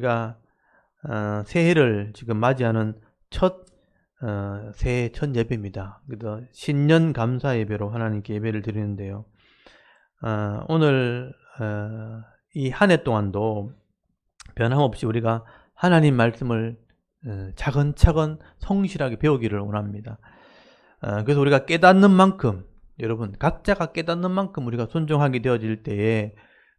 우리가 새해를 지금 맞이하는 첫 새해 첫 예배입니다. 그래서 신년 감사 예배로 하나님께 예배를 드리는데요. 오늘 이 한 해 동안도 변함없이 우리가 하나님 말씀을 차근차근 성실하게 배우기를 원합니다. 그래서 우리가 깨닫는 만큼, 여러분 각자가 깨닫는 만큼 우리가 순종하게 되어질 때에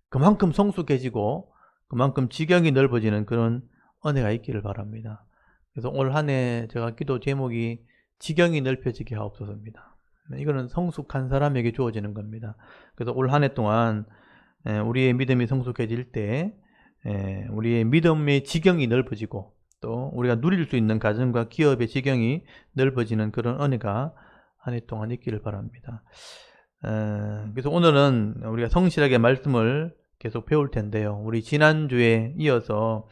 그만큼 성숙해지고 그만큼 지경이 넓어지는 그런 은혜가 있기를 바랍니다. 그래서 올 한 해 제가 기도 제목이 지경이 넓혀지게 하옵소서입니다. 이거는 성숙한 사람에게 주어지는 겁니다. 그래서 올 한 해 동안 우리의 믿음이 성숙해질 때 우리의 믿음의 지경이 넓어지고 또 우리가 누릴 수 있는 가정과 기업의 지경이 넓어지는 그런 은혜가 한 해 동안 있기를 바랍니다. 그래서 오늘은 우리가 성실하게 말씀을 계속 배울 텐데요. 우리 지난주에 이어서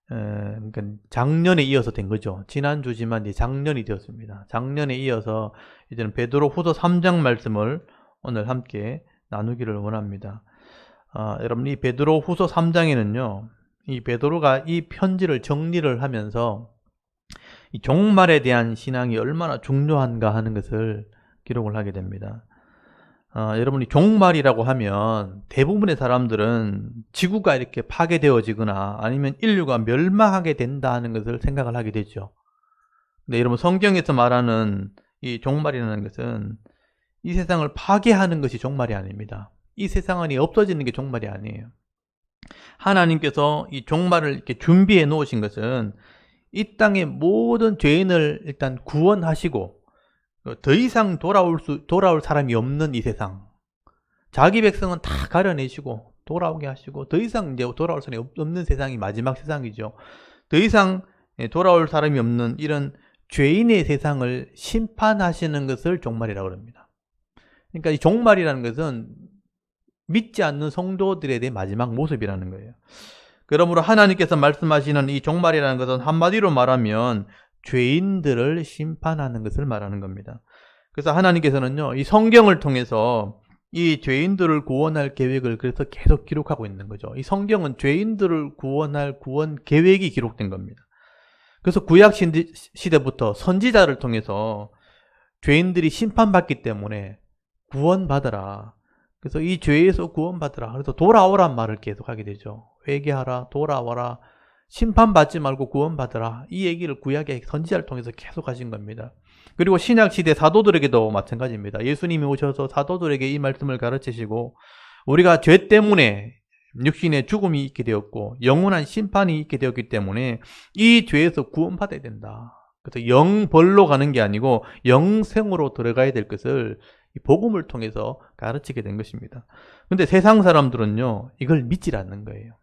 그러니까 작년에 이어서 된 거죠. 지난주지만 이제 작년이 되었습니다. 작년에 이어서 이제는 베드로후서 3장 말씀을 오늘 함께 나누기를 원합니다. 여러분 이 베드로후서 3장에는요. 이 베드로가 이 편지를 정리를 하면서 이 종말에 대한 신앙이 얼마나 중요한가 하는 것을 기록을 하게 됩니다. 여러분이 종말이라고 하면 대부분의 사람들은 지구가 이렇게 파괴되어지거나 아니면 인류가 멸망하게 된다 하는 것을 생각을 하게 되죠. 근데 여러분 성경에서 말하는 이 종말이라는 것은 이 세상을 파괴하는 것이 종말이 아닙니다. 이 세상이 없어지는 게 종말이 아니에요. 하나님께서 이 종말을 이렇게 준비해 놓으신 것은 이 땅의 모든 죄인을 일단 구원하시고 더 이상 돌아올 사람이 없는 이 세상, 자기 백성은 다 가려내시고 돌아오게 하시고 더 이상 이제 돌아올 사람이 없는 세상이 마지막 세상이죠. 더 이상 돌아올 사람이 없는 이런 죄인의 세상을 심판하시는 것을 종말이라고 합니다. 그러니까 이 종말이라는 것은 믿지 않는 성도들에 대한 마지막 모습이라는 거예요. 그러므로 하나님께서 말씀하시는 이 종말이라는 것은 한마디로 말하면 죄인들을 심판하는 것을 말하는 겁니다. 그래서 하나님께서는요, 이 성경을 통해서 이 죄인들을 구원할 계획을 그래서 계속 기록하고 있는 거죠. 이 성경은 죄인들을 구원할 구원 계획이 기록된 겁니다. 그래서 구약 시대부터 선지자를 통해서 죄인들이 심판받기 때문에 구원받아라. 그래서 이 죄에서 구원받으라. 그래서 돌아오란 말을 계속 하게 되죠. 회개하라, 돌아와라, 심판받지 말고 구원받으라. 이 얘기를 구약의 선지자를 통해서 계속 하신 겁니다. 그리고 신약시대 사도들에게도 마찬가지입니다. 예수님이 오셔서 사도들에게 이 말씀을 가르치시고 우리가 죄 때문에 육신의 죽음이 있게 되었고 영원한 심판이 있게 되었기 때문에 이 죄에서 구원받아야 된다. 그래서 영벌로 가는 게 아니고 영생으로 들어가야 될 것을 이 복음을 통해서 가르치게 된 것입니다. 근데 세상 사람들은요, 이걸 믿질 않는 거예요.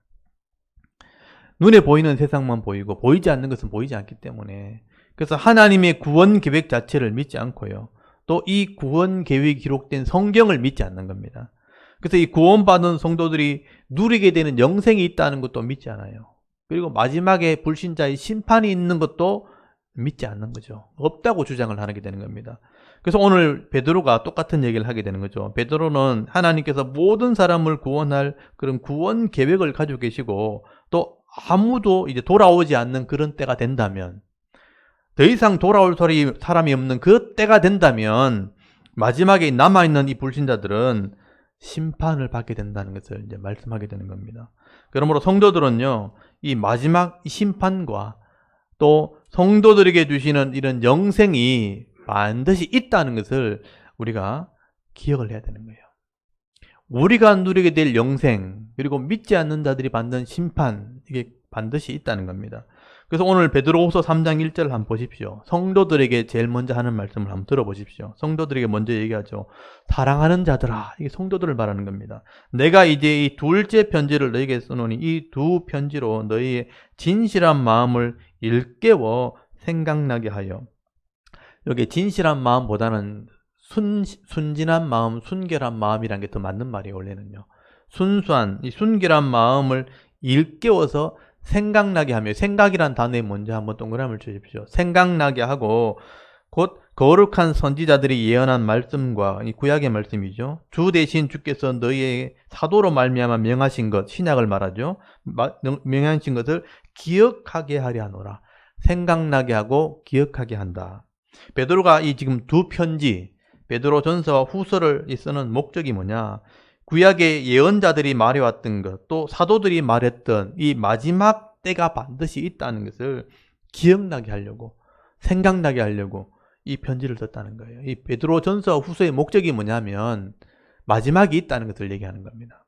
눈에 보이는 세상만 보이고 보이지 않는 것은 보이지 않기 때문에 그래서 하나님의 구원 계획 자체를 믿지 않고요. 또 이 구원 계획이 기록된 성경을 믿지 않는 겁니다. 그래서 이 구원받은 성도들이 누리게 되는 영생이 있다는 것도 믿지 않아요. 그리고 마지막에 불신자의 심판이 있는 것도 믿지 않는 거죠. 없다고 주장을 하게 되는 겁니다. 그래서 오늘 베드로가 똑같은 얘기를 하게 되는 거죠. 베드로는 하나님께서 모든 사람을 구원할 그런 구원 계획을 가지고 계시고 또 아무도 이제 돌아오지 않는 그런 때가 된다면, 더 이상 돌아올 사람이 없는 그 때가 된다면 마지막에 남아있는 이 불신자들은 심판을 받게 된다는 것을 이제 말씀하게 되는 겁니다. 그러므로 성도들은요, 이 마지막 심판과 또 성도들에게 주시는 이런 영생이 반드시 있다는 것을 우리가 기억을 해야 되는 거예요. 우리가 누리게 될 영생, 그리고 믿지 않는 자들이 받는 심판, 이게 반드시 있다는 겁니다. 그래서 오늘 베드로후서 3장 1절을 한번 보십시오. 성도들에게 제일 먼저 하는 말씀을 한번 들어보십시오. 성도들에게 먼저 얘기하죠. 사랑하는 자들아, 이게 성도들을 말하는 겁니다. 내가 이제 이 둘째 편지를 너희에게 써놓으니 이 두 편지로 너희의 진실한 마음을 일깨워 생각나게 하여. 여기 진실한 마음보다는 순진한 마음, 순결한 마음이라는 게 더 맞는 말이에요. 원래는요. 순수한, 이 순결한 마음을 일깨워서 생각나게 하며, 생각이란 단어에 먼저 한번 동그라미를 주십시오. 생각나게 하고 곧 거룩한 선지자들이 예언한 말씀과 이 구약의 말씀이죠. 주 대신 주께서 너희의 사도로 말미암아 명하신 것, 신약을 말하죠. 명하신 것을 기억하게 하려 하노라. 생각나게 하고 기억하게 한다. 베드로가 이 지금 두 편지, 베드로전서와 후서를 쓰는 목적이 뭐냐? 구약의 예언자들이 말해왔던 것, 또 사도들이 말했던 이 마지막 때가 반드시 있다는 것을 기억나게 하려고, 생각나게 하려고 이 편지를 썼다는 거예요. 이 베드로전서와 후서의 목적이 뭐냐면 마지막이 있다는 것을 얘기하는 겁니다.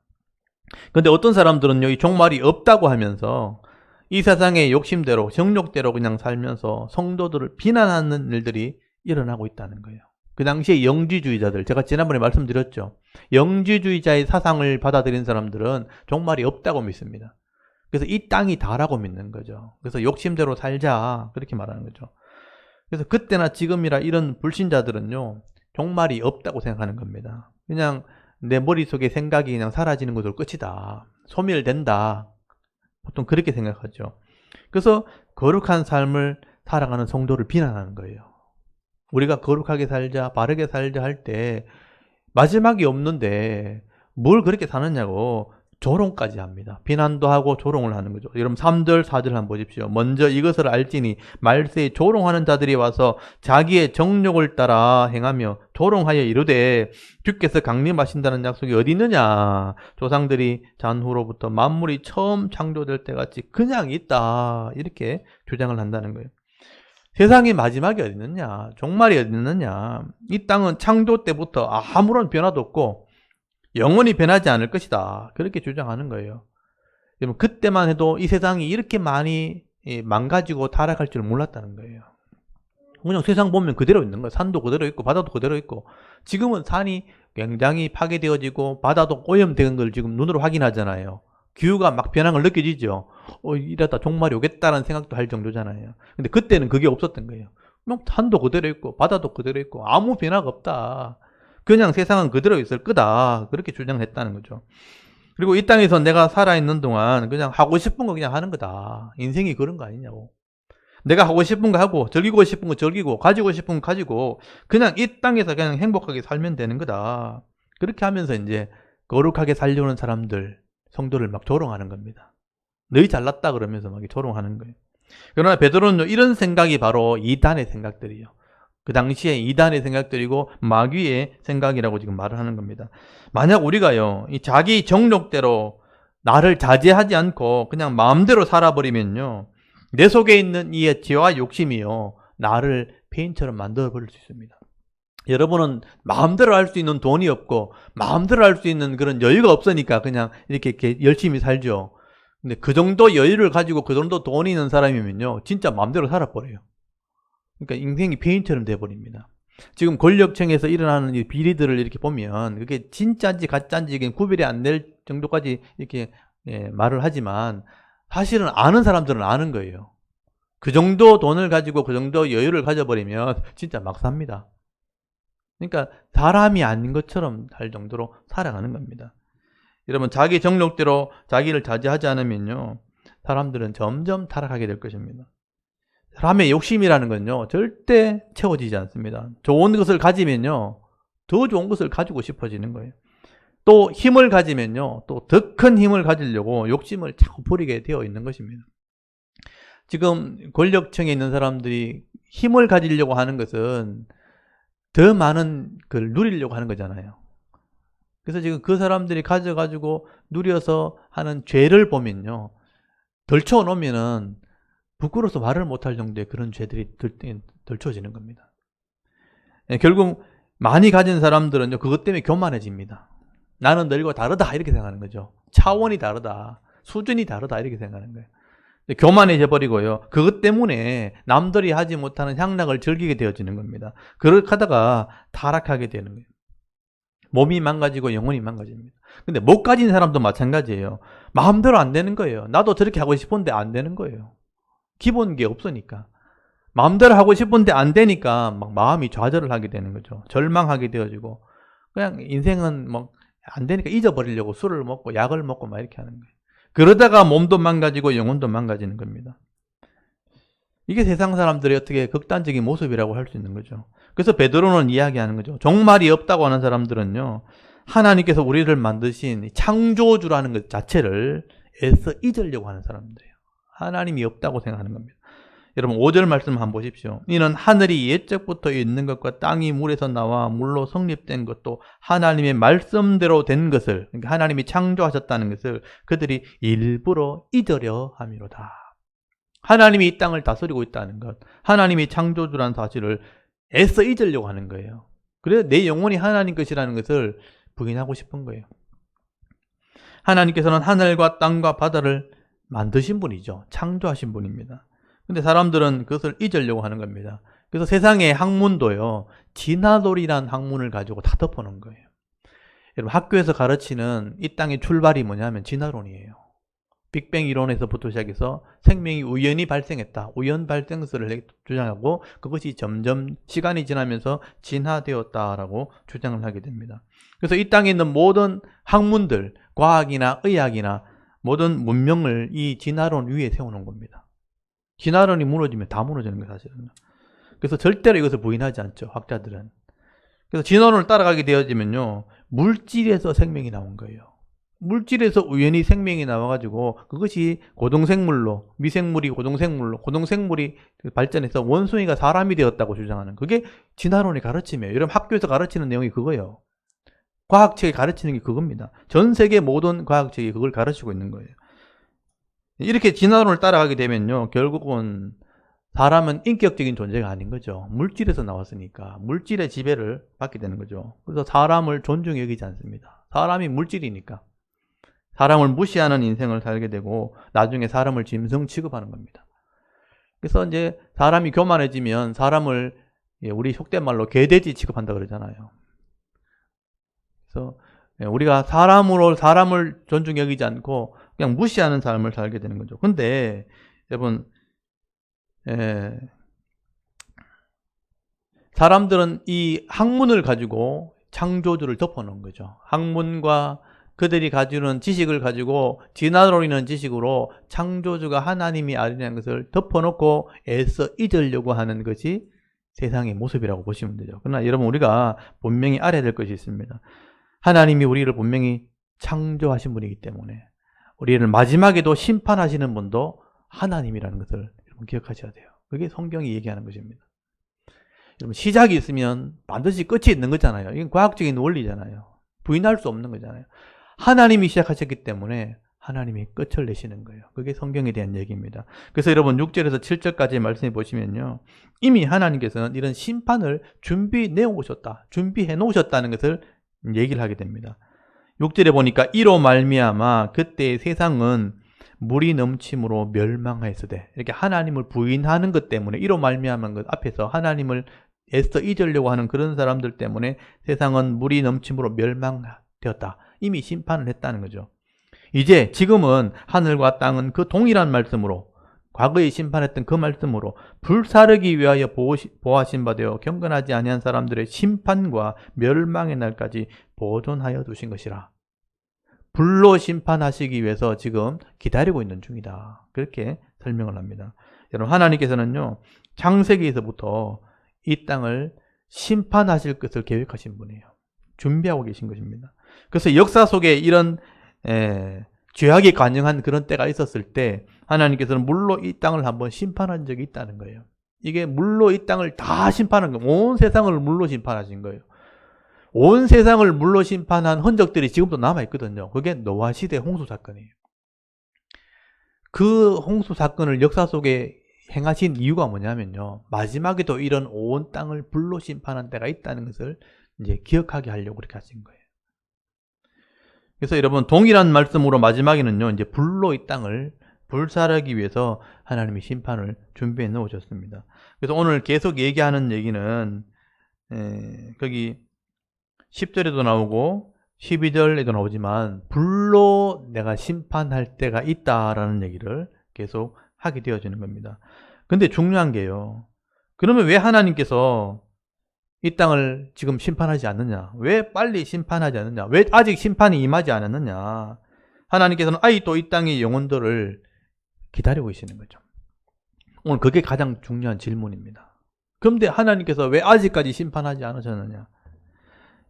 그런데 어떤 사람들은요, 이 종말이 없다고 하면서 이 세상의 욕심대로, 정욕대로 그냥 살면서 성도들을 비난하는 일들이 일어나고 있다는 거예요. 그 당시에 영지주의자들, 제가 지난번에 말씀드렸죠. 영지주의자의 사상을 받아들인 사람들은 종말이 없다고 믿습니다. 그래서 이 땅이 다라고 믿는 거죠. 그래서 욕심대로 살자, 그렇게 말하는 거죠. 그래서 그때나 지금이라 이런 불신자들은요, 종말이 없다고 생각하는 겁니다. 그냥 내 머릿속에 생각이 그냥 사라지는 것으로 끝이다. 소멸된다. 보통 그렇게 생각하죠. 그래서 거룩한 삶을 살아가는 성도를 비난하는 거예요. 우리가 거룩하게 살자, 바르게 살자 할 때 마지막이 없는데 뭘 그렇게 사느냐고 조롱까지 합니다. 비난도 하고 조롱을 하는 거죠. 여러분 3절, 4절 한번 보십시오. 먼저 이것을 알지니 말세에 조롱하는 자들이 와서 자기의 정욕을 따라 행하며 조롱하여 이르되 주께서 강림하신다는 약속이 어디 있느냐. 조상들이 잔후로부터 만물이 처음 창조될 때같이 그냥 있다. 이렇게 주장을 한다는 거예요. 세상의 마지막이 어디 있느냐. 종말이 어디 있느냐. 이 땅은 창조 때부터 아무런 변화도 없고 영원히 변하지 않을 것이다. 그렇게 주장하는 거예요. 여러분 그때만 해도 이 세상이 이렇게 많이 망가지고 타락할 줄 몰랐다는 거예요. 그냥 세상 보면 그대로 있는 거예요. 산도 그대로 있고 바다도 그대로 있고. 지금은 산이 굉장히 파괴되어지고 바다도 오염된 걸 지금 눈으로 확인하잖아요. 기후가 막 변한 걸 느껴지죠. 이러다 종말이 오겠다라는 생각도 할 정도잖아요. 근데 그때는 그게 없었던 거예요. 산도 그대로 있고 바다도 그대로 있고 아무 변화가 없다. 그냥 세상은 그대로 있을 거다. 그렇게 주장했다는 거죠. 그리고 이 땅에서 내가 살아있는 동안 그냥 하고 싶은 거 그냥 하는 거다. 인생이 그런 거 아니냐고. 내가 하고 싶은 거 하고 즐기고 싶은 거 즐기고 가지고 싶은 거 가지고 그냥 이 땅에서 그냥 행복하게 살면 되는 거다. 그렇게 하면서 이제 거룩하게 살려는 사람들, 성도를 막 조롱하는 겁니다. 너희 잘났다 그러면서 막 조롱하는 거예요. 그러나 베드로는 이런 생각이 바로 이단의 생각들이에요. 그 당시에 이단의 생각들이고 마귀의 생각이라고 지금 말을 하는 겁니다. 만약 우리가요, 이 자기 정욕대로 나를 자제하지 않고 그냥 마음대로 살아버리면요, 내 속에 있는 이 죄와 욕심이요, 나를 폐인처럼 만들어버릴 수 있습니다. 여러분은 마음대로 할 수 있는 돈이 없고 마음대로 할 수 있는 그런 여유가 없으니까 그냥 이렇게 열심히 살죠. 근데 그 정도 여유를 가지고 그 정도 돈이 있는 사람이면요, 진짜 마음대로 살아버려요. 그러니까 인생이 폐인처럼 돼버립니다. 지금 권력층에서 일어나는 이 비리들을 이렇게 보면 그게 진짜인지 가짜인지 구별이 안 될 정도까지 이렇게 말을 하지만 사실은 아는 사람들은 아는 거예요. 그 정도 돈을 가지고 그 정도 여유를 가져버리면 진짜 막 삽니다. 그러니까 사람이 아닌 것처럼 할 정도로 살아가는 겁니다. 여러분 자기 정욕대로 자기를 자제하지 않으면요, 사람들은 점점 타락하게 될 것입니다. 사람의 욕심이라는 건요, 절대 채워지지 않습니다. 좋은 것을 가지면요, 더 좋은 것을 가지고 싶어지는 거예요. 또 힘을 가지면요, 또 더 큰 힘을 가지려고 욕심을 자꾸 부리게 되어 있는 것입니다. 지금 권력층에 있는 사람들이 힘을 가지려고 하는 것은 더 많은 걸 누리려고 하는 거잖아요. 그래서 지금 그 사람들이 가져가지고 누려서 하는 죄를 보면요, 덜쳐놓으면은 부끄러워서 말을 못할 정도의 그런 죄들이 덜쳐지는 겁니다. 결국 많이 가진 사람들은요, 그것 때문에 교만해집니다. 나는 너희와 다르다 이렇게 생각하는 거죠. 차원이 다르다, 수준이 다르다 이렇게 생각하는 거예요. 교만해져 버리고요, 그것 때문에 남들이 하지 못하는 향락을 즐기게 되어지는 겁니다. 그렇게 하다가 타락하게 되는 거예요. 몸이 망가지고 영혼이 망가집니다. 근데 못 가진 사람도 마찬가지예요. 마음대로 안 되는 거예요. 나도 저렇게 하고 싶은데 안 되는 거예요. 기본 게 없으니까. 마음대로 하고 싶은데 안 되니까 막 마음이 좌절을 하게 되는 거죠. 절망하게 되어지고 그냥 인생은 뭐 안 되니까 잊어버리려고 술을 먹고 약을 먹고 막 이렇게 하는 거예요. 그러다가 몸도 망가지고 영혼도 망가지는 겁니다. 이게 세상 사람들의 어떻게 극단적인 모습이라고 할 수 있는 거죠. 그래서 베드로는 이야기하는 거죠. 종말이 없다고 하는 사람들은요, 하나님께서 우리를 만드신 창조주라는 것 자체를 애써 잊으려고 하는 사람들이에요. 하나님이 없다고 생각하는 겁니다. 여러분 5절 말씀 한번 보십시오. 이는 하늘이 옛적부터 있는 것과 땅이 물에서 나와 물로 성립된 것도 하나님의 말씀대로 된 것을, 그러니까 하나님이 창조하셨다는 것을 그들이 일부러 잊으려 함이로다. 하나님이 이 땅을 다스리고 있다는 것, 하나님이 창조주라는 사실을 애써 잊으려고 하는 거예요. 그래서 내 영혼이 하나님 것이라는 것을 부인하고 싶은 거예요. 하나님께서는 하늘과 땅과 바다를 만드신 분이죠. 창조하신 분입니다. 근데 사람들은 그것을 잊으려고 하는 겁니다. 그래서 세상의 학문도요, 진화론이라는 학문을 가지고 다 덮어놓은 거예요. 여러분 학교에서 가르치는 이 땅의 출발이 뭐냐면 진화론이에요. 빅뱅 이론에서부터 시작해서 생명이 우연히 발생했다. 우연 발생설을 주장하고 그것이 점점 시간이 지나면서 진화되었다라고 주장을 하게 됩니다. 그래서 이 땅에 있는 모든 학문들, 과학이나 의학이나 모든 문명을 이 진화론 위에 세우는 겁니다. 진화론이 무너지면 다 무너지는 거예요, 사실은. 그래서 절대로 이것을 부인하지 않죠, 학자들은. 그래서 진화론을 따라가게 되어지면요, 물질에서 생명이 나온 거예요. 물질에서 우연히 생명이 나와가지고 그것이 고동생물로, 미생물이 고동생물로, 고동생물이 발전해서 원숭이가 사람이 되었다고 주장하는, 그게 진화론의 가르침이에요. 여러분 학교에서 가르치는 내용이 그거예요. 과학책에 가르치는 게 그겁니다. 전 세계 모든 과학책이 그걸 가르치고 있는 거예요. 이렇게 진화론을 따라가게 되면요, 결국은 사람은 인격적인 존재가 아닌 거죠. 물질에서 나왔으니까 물질의 지배를 받게 되는 거죠. 그래서 사람을 존중히 여기지 않습니다. 사람이 물질이니까 사람을 무시하는 인생을 살게 되고 나중에 사람을 짐승 취급하는 겁니다. 그래서 이제 사람이 교만해지면 사람을 우리 속된 말로 개돼지 취급한다 그러잖아요. 그래서 우리가 사람으로 사람을 존중히 여기지 않고 그냥 무시하는 삶을 살게 되는 거죠. 근데 여러분, 사람들은 이 학문을 가지고 창조주를 덮어놓은 거죠. 학문과 그들이 가지는 지식을 가지고 진화론이라는 지식으로 창조주가 하나님이 아니라는 것을 덮어놓고 애써 잊으려고 하는 것이 세상의 모습이라고 보시면 되죠. 그러나 여러분, 우리가 분명히 알아야 될 것이 있습니다. 하나님이 우리를 분명히 창조하신 분이기 때문에 우리를 마지막에도 심판하시는 분도 하나님이라는 것을 여러분 기억하셔야 돼요. 그게 성경이 얘기하는 것입니다. 여러분, 시작이 있으면 반드시 끝이 있는 거잖아요. 이건 과학적인 원리잖아요. 부인할 수 없는 거잖아요. 하나님이 시작하셨기 때문에 하나님이 끝을 내시는 거예요. 그게 성경에 대한 얘기입니다. 그래서 여러분 6절에서 7절까지 말씀해 보시면요, 이미 하나님께서는 이런 심판을 준비해 놓으셨다는 것을 얘기를 하게 됩니다. 6절에 보니까 이로 말미암아 그때의 세상은 물이 넘침으로 멸망하였으되, 이렇게 하나님을 부인하는 것 때문에, 이로 말미암은 것 앞에서 하나님을 애써 잊으려고 하는 그런 사람들 때문에 세상은 물이 넘침으로 멸망되었다. 이미 심판을 했다는 거죠. 이제 지금은 하늘과 땅은 그 동일한 말씀으로, 과거에 심판했던 그 말씀으로 불사르기 위하여 보하신 바 되어 경건하지 아니한 사람들의 심판과 멸망의 날까지 보존하여 두신 것이라. 불로 심판하시기 위해서 지금 기다리고 있는 중이다. 그렇게 설명을 합니다. 여러분, 하나님께서는요, 창세기에서부터 이 땅을 심판하실 것을 계획하신 분이에요. 준비하고 계신 것입니다. 그래서 역사 속에 이런 죄악이 관영한 그런 때가 있었을 때 하나님께서는 물로 이 땅을 한번 심판한 적이 있다는 거예요. 이게 물로 이 땅을 다 심판한 거예요. 온 세상을 물로 심판하신 거예요. 온 세상을 물로 심판한 흔적들이 지금도 남아있거든요. 그게 노아 시대 홍수 사건이에요. 그 홍수 사건을 역사 속에 행하신 이유가 뭐냐면요, 마지막에도 이런 온 땅을 불로 심판한 때가 있다는 것을 이제 기억하게 하려고 그렇게 하신 거예요. 그래서 여러분, 동일한 말씀으로 마지막에는요, 이제 불로 이 땅을 불살하기 위해서 하나님이 심판을 준비해 놓으셨습니다. 그래서 오늘 계속 얘기하는 얘기는 거기 10절에도 나오고 12절에도 나오지만 불로 내가 심판할 때가 있다라는 얘기를 계속 하게 되어지는 겁니다. 근데 중요한 게요, 그러면 왜 하나님께서 이 땅을 지금 심판하지 않느냐? 왜 빨리 심판하지 않느냐? 왜 아직 심판이 임하지 않았느냐? 하나님께서는 아직도 이 땅의 영혼들을 기다리고 계시는 거죠. 오늘 그게 가장 중요한 질문입니다. 그런데 하나님께서 왜 아직까지 심판하지 않으셨느냐?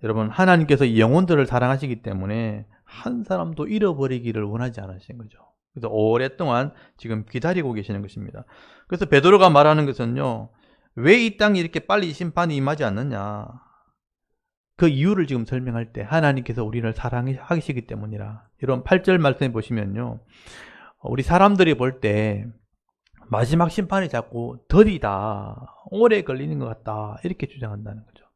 여러분, 하나님께서 영혼들을 사랑하시기 때문에 한 사람도 잃어버리기를 원하지 않으신 거죠. 그래서 오랫동안 지금 기다리고 계시는 것입니다. 그래서 베드로가 말하는 것은요, 왜 이 땅에 이렇게 빨리 심판이 임하지 않느냐? 그 이유를 지금 설명할 때 하나님께서 우리를 사랑하시기 때문이라. 여러분 8절 말씀해 보시면요, 우리 사람들이 볼 때 마지막 심판이 자꾸 더디다, 오래 걸리는 것 같다, 이렇게 주장한다는 거죠.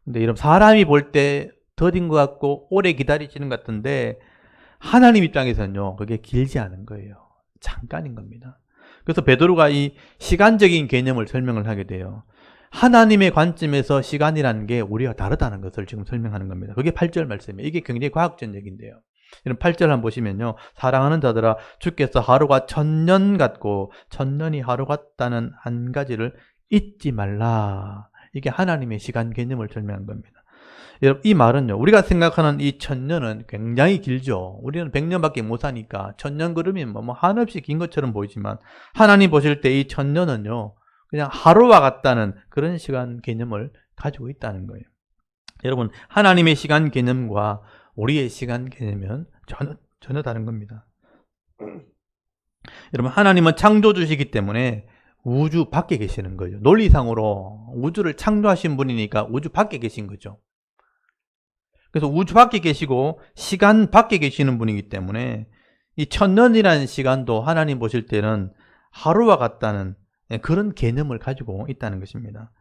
근데 여러분, 사람이 볼 때 더딘 것 같고 오래 기다리시는 것 같은데 하나님 입장에서는요, 그게 길지 않은 거예요. 잠깐인 겁니다. 그래서 베드로가 이 시간적인 개념을 설명을 하게 돼요. 하나님의 관점에서 시간이라는 게 우리와 다르다는 것을 지금 설명하는 겁니다. 그게 8절 말씀이에요. 이게 굉장히 과학적 얘기인데요. 이런 8절 한번 보시면요, 사랑하는 자들아, 주께서 하루가 1000년 같고 1000년이 하루 같다는 한 가지를 잊지 말라. 이게 하나님의 시간 개념을 설명한 겁니다. 여러분, 이 말은요, 우리가 생각하는 이 1000년은 굉장히 길죠. 우리는 100년밖에 못 사니까 1000년 걸으면 뭐 한없이 긴 것처럼 보이지만 하나님 보실 때 이 1000년은요, 그냥 하루와 같다는 그런 시간 개념을 가지고 있다는 거예요. 여러분, 하나님의 시간 개념과 우리의 시간 개념은 전혀 다른 겁니다. 여러분, 하나님은 창조주시기 때문에 우주 밖에 계시는 거예요. 논리상으로 우주를 창조하신 분이니까 우주 밖에 계신 거죠. 그래서 우주 밖에 계시고 시간 밖에 계시는 분이기 때문에 이 1000년이라는 시간도 하나님 보실 때는 하루와 같다는 그런 개념을 가지고 있다는 것입니다.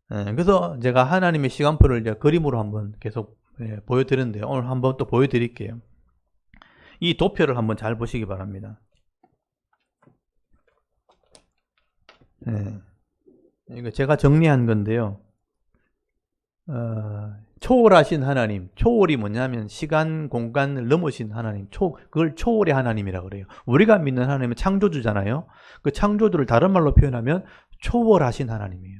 그래서 제가 하나님의 시간표를 이제 그림으로 한번 계속 보여드렸는데요. 오늘 한번 또 보여드릴게요. 이 도표를 한번 잘 보시기 바랍니다. 이거 제가 정리한 건데요. 초월하신 하나님, 초월이 뭐냐면 시간, 공간을 넘으신 하나님, 그걸 초월의 하나님이라고 그래요. 우리가 믿는 하나님은 창조주잖아요. 그 창조주를 다른 말로 표현하면 초월하신 하나님이에요.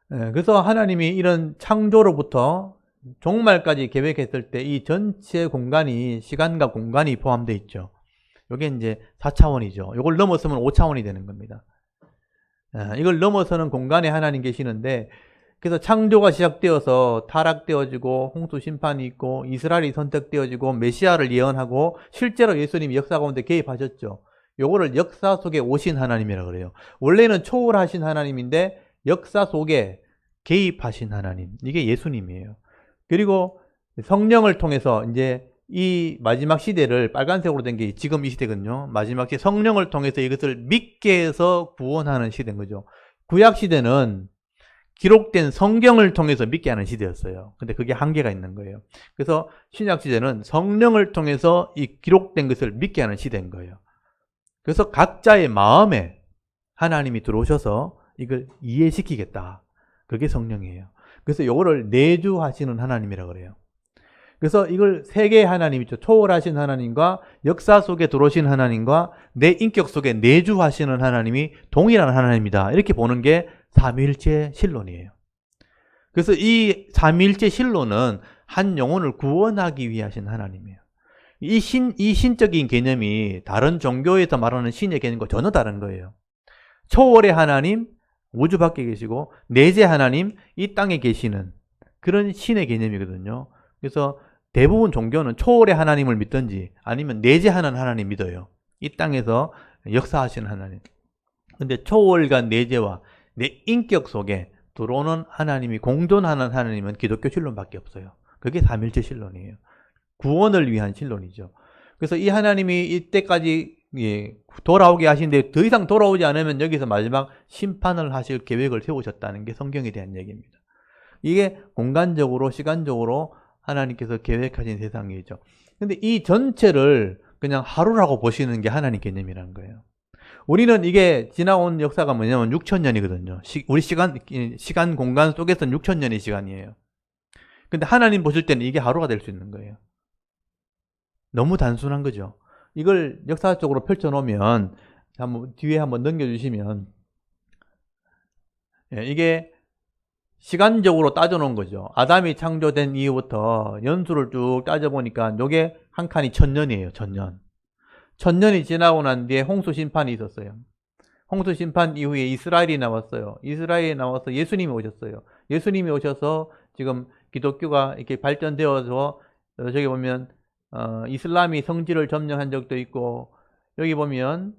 그래서 하나님이 이런 창조로부터 종말까지 계획했을 때 이 전체 공간이, 시간과 공간이 포함되어 있죠. 이게 이제 4차원이죠. 이걸 넘어서면 5차원이 되는 겁니다. 이걸 넘어서는 공간에 하나님 계시는데, 그래서 창조가 시작되어서 타락되어지고 홍수 심판이 있고 이스라엘이 선택되어지고 메시아를 예언하고 실제로 예수님이 역사 가운데 개입하셨죠. 요거를 역사 속에 오신 하나님이라고 그래요. 원래는 초월하신 하나님인데 역사 속에 개입하신 하나님, 이게 예수님이에요. 그리고 성령을 통해서 이제 이 마지막 시대를, 빨간색으로 된 게 지금 이 시대거든요. 마지막 시대, 성령을 통해서 이것을 믿게 해서 구원하는 시대인 거죠. 구약 시대는 기록된 성경을 통해서 믿게 하는 시대였어요. 근데 그게 한계가 있는 거예요. 그래서 신약 시대는 성령을 통해서 이 기록된 것을 믿게 하는 시대인 거예요. 그래서 각자의 마음에 하나님이 들어오셔서 이걸 이해시키겠다. 그게 성령이에요. 그래서 이거를 내주하시는 하나님이라고 그래요. 그래서 이걸 세 개의 하나님 있죠. 초월하신 하나님과 역사 속에 들어오신 하나님과 내 인격 속에 내주하시는 하나님이 동일한 하나님이다. 이렇게 보는 게 삼위일체 신론이에요. 그래서 이 삼위일체 신론은 한 영혼을 구원하기 위해 하신 하나님이에요. 이 신적인 개념이 다른 종교에서 말하는 신의 개념과 전혀 다른 거예요. 초월의 하나님, 우주 밖에 계시고 내재 하나님, 이 땅에 계시는 그런 신의 개념이거든요. 그래서 대부분 종교는 초월의 하나님을 믿든지 아니면 내재하는 하나님 믿어요. 이 땅에서 역사하시는 하나님. 근데 초월과 내재와 내 인격 속에 들어오는 하나님이 공존하는 하나님은 기독교 신론밖에 없어요. 그게 삼일체 신론이에요. 구원을 위한 신론이죠. 그래서 이 하나님이 이때까지 돌아오게 하신데 더 이상 돌아오지 않으면 여기서 마지막 심판을 하실 계획을 세우셨다는 게 성경에 대한 얘기입니다. 이게 공간적으로 시간적으로 하나님께서 계획하신 세상이죠. 근데 이 전체를 그냥 하루라고 보시는 게 하나님 개념이라는 거예요. 우리는 이게 지나온 역사가 뭐냐면 6000년이거든요. 우리 시간 공간 속에서는 6000년의 시간이에요. 근데 하나님 보실 때는 이게 하루가 될 수 있는 거예요. 너무 단순한 거죠. 이걸 역사적으로 펼쳐놓으면 뒤에 한번 넘겨주시면 이게 시간적으로 따져놓은 거죠. 아담이 창조된 이후부터 연수를 쭉 따져보니까 이게 한 칸이 1000년이에요. 1000년. 1000년이 지나고 난 뒤에 홍수 심판이 있었어요. 홍수 심판 이후에 이스라엘이 나왔어요. 이스라엘이 나와서 예수님이 오셨어요. 예수님이 오셔서 지금 기독교가 이렇게 발전되어서 저기 보면 이슬람이 성지를 점령한 적도 있고, 여기 보면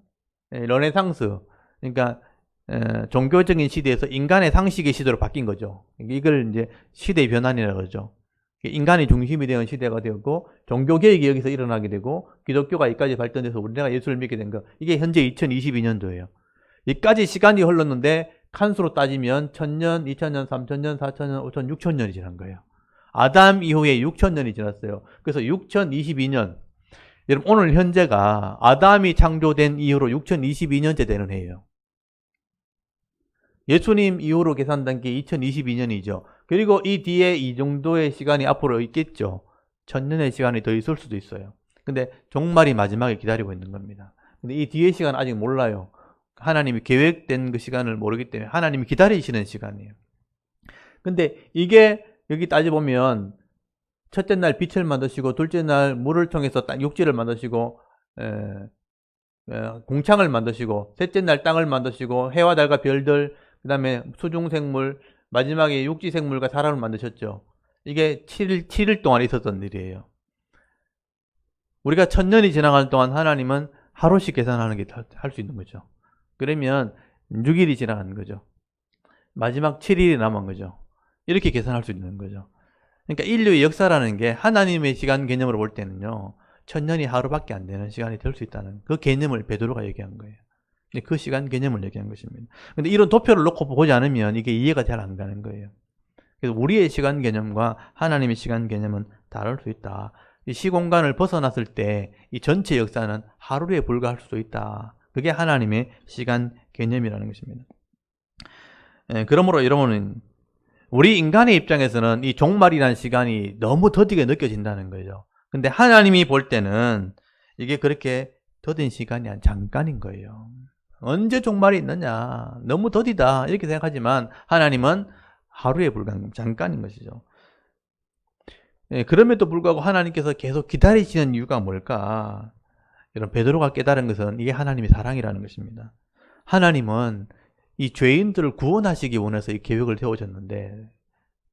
르네상스, 그러니까 종교적인 시대에서 인간의 상식의 시대로 바뀐 거죠. 이걸 이제 시대의 변환이라고 그러죠. 인간이 중심이 되는 시대가 되었고, 종교개혁이 여기서 일어나게 되고, 기독교가 여기까지 발전돼서 우리나라가 예수를 믿게 된 거. 이게 현재 2022년도예요. 여기까지 시간이 흘렀는데 칸수로 따지면 1000년, 2000년, 3000년, 4000년, 5000년, 6000년이 지난 거예요. 아담 이후에 6000년이 지났어요. 그래서 6022년. 여러분, 오늘 현재가 아담이 창조된 이후로 6022년째 되는 해예요. 예수님 이후로 계산된 게 2022년이죠. 그리고 이 뒤에 이 정도의 시간이 앞으로 있겠죠. 1000년의 시간이 더 있을 수도 있어요. 근데 종말이 마지막에 기다리고 있는 겁니다. 근데 이 뒤의 시간은 아직 몰라요. 하나님이 계획된 그 시간을 모르기 때문에 하나님이 기다리시는 시간이에요. 근데 이게 여기 따져보면 첫째 날 빛을 만드시고, 둘째 날 물을 통해서 육지를 만드시고, 공창을 만드시고, 셋째 날 땅을 만드시고, 해와 달과 별들, 그 다음에 수중생물, 마지막에 육지생물과 사람을 만드셨죠. 이게 7일 동안 있었던 일이에요. 우리가 1000년이 지나갈 동안 하나님은 하루씩 계산하는 게 할 수 있는 거죠. 그러면 6일이 지나가는 거죠. 마지막 7일이 남은 거죠. 이렇게 계산할 수 있는 거죠. 그러니까 인류의 역사라는 게 하나님의 시간 개념으로 볼 때는요, 1000년이 하루밖에 안 되는 시간이 될 수 있다는 그 개념을 베드로가 얘기한 거예요. 그 시간 개념을 얘기한 것입니다. 근데 이런 도표를 놓고 보지 않으면 이게 이해가 잘 안 가는 거예요. 그래서 우리의 시간 개념과 하나님의 시간 개념은 다를 수 있다. 이 시공간을 벗어났을 때 이 전체 역사는 하루에 불과할 수도 있다. 그게 하나님의 시간 개념이라는 것입니다. 그러므로 여러분은 우리 인간의 입장에서는 이 종말이라는 시간이 너무 더디게 느껴진다는 거죠. 근데 하나님이 볼 때는 이게 그렇게 더딘 시간이 잠깐인 거예요. 언제 종말이 있느냐, 너무 더디다 이렇게 생각하지만 하나님은 하루에 불과한 잠깐인 것이죠. 그럼에도 불구하고 하나님께서 계속 기다리시는 이유가 뭘까? 이런 베드로가 깨달은 것은 이게 하나님의 사랑이라는 것입니다. 하나님은 이 죄인들을 구원하시기 원해서 이 계획을 세우셨는데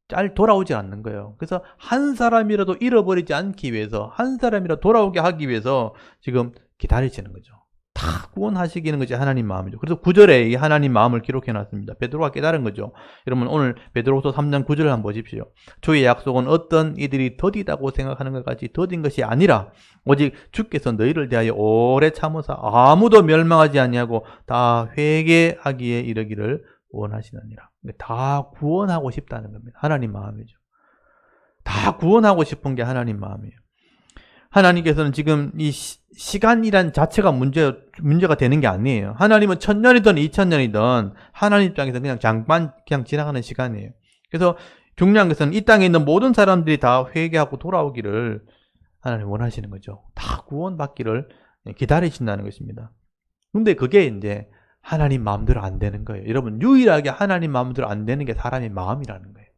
잘 돌아오지 않는 거예요. 그래서 한 사람이라도 잃어버리지 않기 위해서, 한 사람이라도 돌아오게 하기 위해서 지금 기다리시는 거죠. 다 구원하시기는 것이 하나님 마음이죠. 그래서 9절에 이 하나님 마음을 기록해 놨습니다. 베드로가 깨달은 거죠. 여러분 오늘 베드로후서 3장 9절을 한번 보십시오. 주의 약속은 어떤 이들이 더디다고 생각하는 것 같이 더딘 것이 아니라 오직 주께서 너희를 대하여 오래 참으사 아무도 멸망하지 아니하고 다 회개하기에 이르기를 원하시느니라. 다 구원하고 싶다는 겁니다. 하나님 마음이죠. 다 구원하고 싶은 게 하나님 마음이에요. 하나님께서는 지금 이 시간이란 자체가 문제가 되는 게 아니에요. 하나님은 1000년이든 2000년이든 하나님 입장에서 그냥 잠깐 그냥 지나가는 시간이에요. 그래서 중요한 것은 이 땅에 있는 모든 사람들이 다 회개하고 돌아오기를 하나님 원하시는 거죠. 다 구원받기를 기다리신다는 것입니다. 근데 그게 이제 하나님 마음대로 안 되는 거예요. 여러분, 유일하게 하나님 마음대로 안 되는 게 사람의 마음이라는 거예요.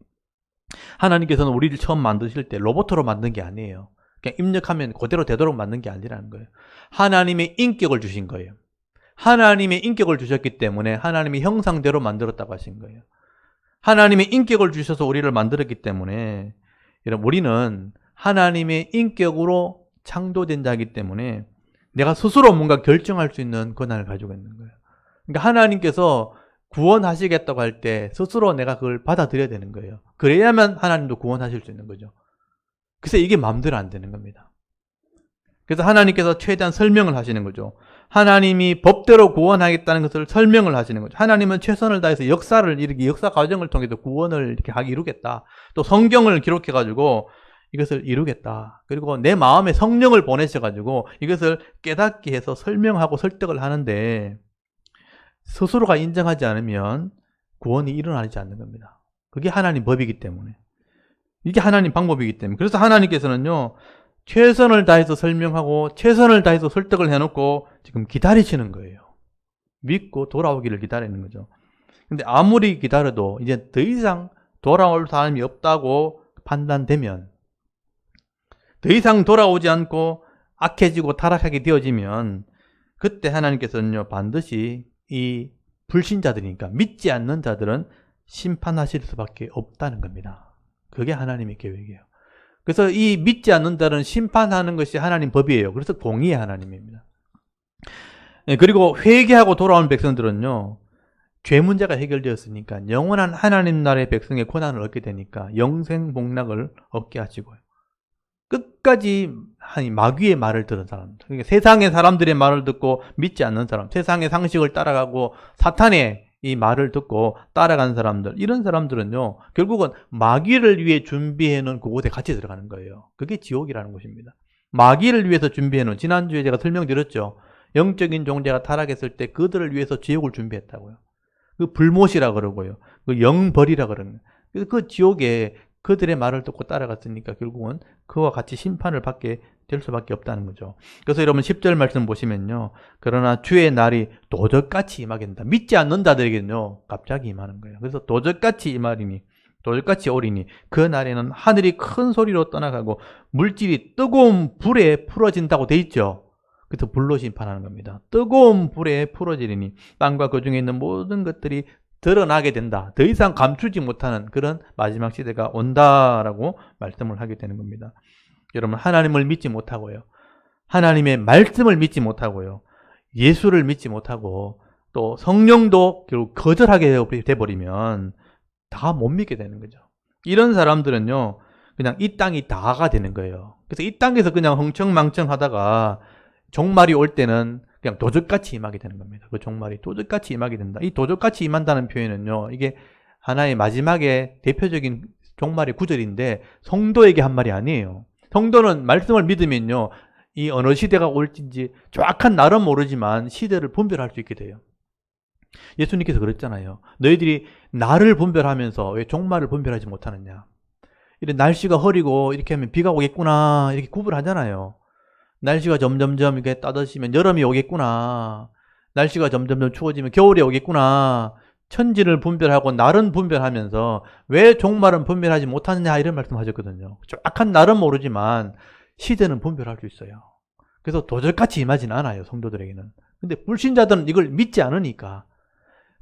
하나님께서는 우리를 처음 만드실 때 로봇으로 만든 게 아니에요. 그냥 입력하면 그대로 되도록 만든 게 아니라는 거예요. 하나님의 인격을 주신 거예요. 하나님의 인격을 주셨기 때문에 하나님의 형상대로 만들었다고 하신 거예요. 하나님의 인격을 주셔서 우리를 만들었기 때문에 여러분, 우리는 하나님의 인격으로 창조된 자이기 때문에 내가 스스로 뭔가 결정할 수 있는 권한을 가지고 있는 거예요. 그러니까 하나님께서 구원하시겠다고 할 때 스스로 내가 그걸 받아들여야 되는 거예요. 그래야만 하나님도 구원하실 수 있는 거죠. 그래서 이게 마음대로 안 되는 겁니다. 그래서 하나님께서 최대한 설명을 하시는 거죠. 하나님이 법대로 구원하겠다는 것을 설명을 하시는 거죠. 하나님은 최선을 다해서 역사를 이렇게 역사 과정을 통해서 구원을 이렇게 이루겠다. 또 성경을 기록해가지고 이것을 이루겠다. 그리고 내 마음에 성령을 보내셔가지고 이것을 깨닫게 해서 설명하고 설득을 하는데 스스로가 인정하지 않으면 구원이 일어나지 않는 겁니다. 그게 하나님 법이기 때문에. 이게 하나님 방법이기 때문에. 그래서 하나님께서는요, 최선을 다해서 설명하고 최선을 다해서 설득을 해놓고 지금 기다리시는 거예요. 믿고 돌아오기를 기다리는 거죠. 근데 아무리 기다려도 이제 더 이상 돌아올 사람이 없다고 판단되면, 더 이상 돌아오지 않고 악해지고 타락하게 되어지면 그때 하나님께서는요, 반드시 이 불신자들이니까 믿지 않는 자들은 심판하실 수밖에 없다는 겁니다. 그게 하나님의 계획이에요. 그래서 이 믿지 않는 자는 심판하는 것이 하나님 법이에요. 그래서 공의의 하나님입니다. 그리고 회개하고 돌아온 백성들은요, 죄 문제가 해결되었으니까 영원한 하나님 나라의 백성의 권한을 얻게 되니까 영생 복락을 얻게 하시고요. 끝까지 마귀의 말을 들은 사람들, 그러니까 세상의 사람들의 말을 듣고 믿지 않는 사람, 세상의 상식을 따라가고 사탄의 이 말을 듣고 따라간 사람들, 이런 사람들은요, 결국은 마귀를 위해 준비해놓은 그곳에 같이 들어가는 거예요. 그게 지옥이라는 것입니다. 마귀를 위해서 준비해놓은, 지난주에 제가 설명드렸죠. 영적인 존재가 타락했을 때 그들을 위해서 지옥을 준비했다고요. 그 불못이라 그러고요. 그 영벌이라 그러는 거예요. 그래서 그 지옥에 그들의 말을 듣고 따라갔으니까 결국은 그와 같이 심판을 받게 될 수밖에 없다는 거죠. 그래서 여러분 10절 말씀 보시면요. 그러나 주의 날이 도적같이 임하게 된다. 믿지 않는 자들에게는요. 갑자기 임하는 거예요. 그래서 도적같이 임하리니, 도적같이 오리니 그 날에는 하늘이 큰 소리로 떠나가고 물질이 뜨거운 불에 풀어진다고 돼 있죠. 그래서 불로 심판하는 겁니다. 뜨거운 불에 풀어지리니 땅과 그 중에 있는 모든 것들이 드러나게 된다. 더 이상 감추지 못하는 그런 마지막 시대가 온다라고 말씀을 하게 되는 겁니다. 여러분, 하나님을 믿지 못하고요. 하나님의 말씀을 믿지 못하고요. 예수를 믿지 못하고 또 성령도 결국 거절하게 돼버리면 다 못 믿게 되는 거죠. 이런 사람들은요. 그냥 이 땅이 다가 되는 거예요. 그래서 이 땅에서 그냥 흥청망청 하다가 종말이 올 때는 그냥 도적같이 임하게 되는 겁니다. 그 종말이 도적같이 임하게 된다. 이 도적같이 임한다는 표현은요, 이게 하나의 마지막에 대표적인 종말의 구절인데 성도에게 한 말이 아니에요. 성도는 말씀을 믿으면요, 이 어느 시대가 올지 정확한 날은 모르지만 시대를 분별할 수 있게 돼요. 예수님께서 그랬잖아요. 너희들이 날을 분별하면서 왜 종말을 분별하지 못하느냐. 이런 날씨가 흐리고 이렇게 하면 비가 오겠구나 이렇게 구분하잖아요. 날씨가 점점점 이렇게 따뜻해지면 여름이 오겠구나. 날씨가 점점점 추워지면 겨울이 오겠구나. 천지를 분별하고 날은 분별하면서 왜 종말은 분별하지 못하느냐 이런 말씀하셨거든요. 정확한 날은 모르지만 시대는 분별할 수 있어요. 그래서 도적같이 임하진 않아요. 성도들에게는. 근데 불신자들은 이걸 믿지 않으니까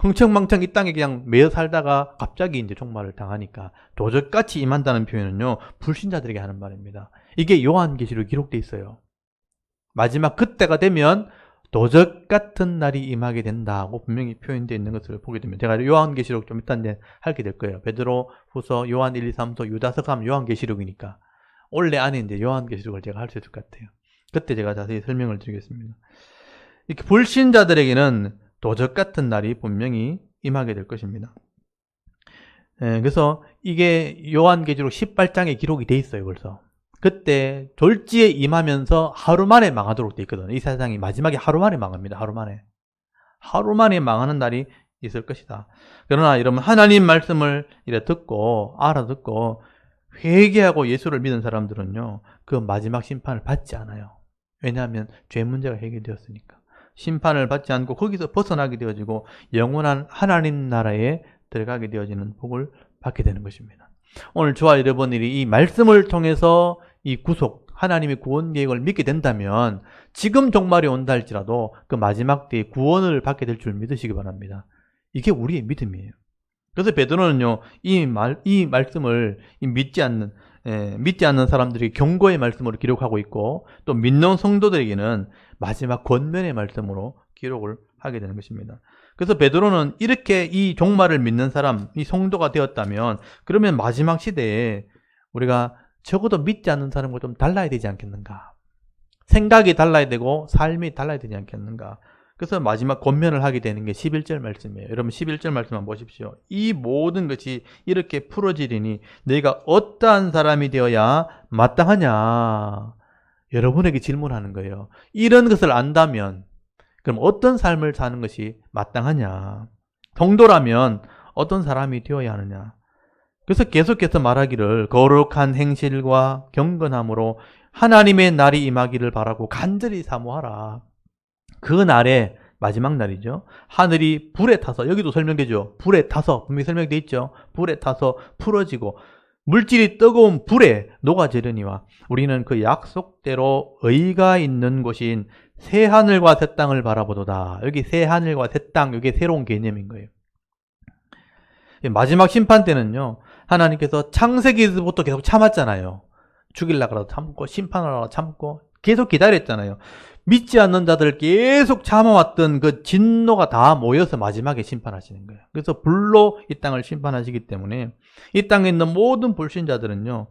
흥청망청 이 땅에 그냥 매여 살다가 갑자기 이제 종말을 당하니까 도적같이 임한다는 표현은요, 불신자들에게 하는 말입니다. 이게 요한계시록에 기록돼 있어요. 마지막 그때가 되면 도적 같은 날이 임하게 된다고 분명히 표현되어 있는 것을 보게 됩니다. 제가 요한계시록 좀 이따 이제 하게 될 거예요. 베드로 후서, 요한 1, 2, 3서, 유다서가 하면 요한계시록이니까 원래 안에 이제 요한계시록을 제가 할 수 있을 것 같아요. 그때 제가 자세히 설명을 드리겠습니다. 이렇게 불신자들에게는 도적 같은 날이 분명히 임하게 될 것입니다. 그래서 이게 요한계시록 18장에 기록이 돼 있어요. 벌써. 그때 졸지에 임하면서 하루 만에 망하도록 돼 있거든요. 이 세상이 마지막에 하루 만에 망합니다. 하루 만에. 하루 만에 망하는 날이 있을 것이다. 그러나 여러분, 하나님 말씀을 이래 듣고 알아듣고 회개하고 예수를 믿은 사람들은요, 그 마지막 심판을 받지 않아요. 왜냐하면 죄 문제가 해결되었으니까. 심판을 받지 않고 거기서 벗어나게 되어지고 영원한 하나님 나라에 들어가게 되어지는 복을 받게 되는 것입니다. 오늘 저와 여러분들이 이 말씀을 통해서 이 구속, 하나님의 구원 계획을 믿게 된다면 지금 종말이 온다 할지라도 그 마지막 때에 구원을 받게 될 줄 믿으시기 바랍니다. 이게 우리의 믿음이에요. 그래서 베드로는요, 이 말씀을 믿지 않는 사람들이 경고의 말씀으로 기록하고 있고 또 믿는 성도들에게는 마지막 권면의 말씀으로 기록을 하게 되는 것입니다. 그래서 베드로는 이렇게 이 종말을 믿는 사람, 이 성도가 되었다면 그러면 마지막 시대에 우리가 적어도 믿지 않는 사람과 좀 달라야 되지 않겠는가. 생각이 달라야 되고 삶이 달라야 되지 않겠는가. 그래서 마지막 권면을 하게 되는 게 11절 말씀이에요. 여러분 11절 말씀만 보십시오. 이 모든 것이 이렇게 풀어지리니 너희가 어떠한 사람이 되어야 마땅하냐. 여러분에게 질문하는 거예요. 이런 것을 안다면 그럼 어떤 삶을 사는 것이 마땅하냐. 성도라면 어떤 사람이 되어야 하느냐. 그래서 계속해서 말하기를 거룩한 행실과 경건함으로 하나님의 날이 임하기를 바라고 간절히 사모하라. 그 날에 마지막 날이죠. 하늘이 불에 타서, 여기도 설명되죠. 불에 타서, 분명히 설명되어 있죠. 불에 타서 풀어지고 물질이 뜨거운 불에 녹아지려니와 우리는 그 약속대로 의가 있는 곳인 새 하늘과 새 땅을 바라보도다. 여기 새 하늘과 새 땅, 이게 새로운 개념인 거예요. 마지막 심판 때는요, 하나님께서 창세기부터 계속 참았잖아요. 죽이려고 참고, 심판하려고 참고, 계속 기다렸잖아요. 믿지 않는 자들을 계속 참아왔던 그 진노가 다 모여서 마지막에 심판하시는 거예요. 그래서 불로 이 땅을 심판하시기 때문에 이 땅에 있는 모든 불신자들은요,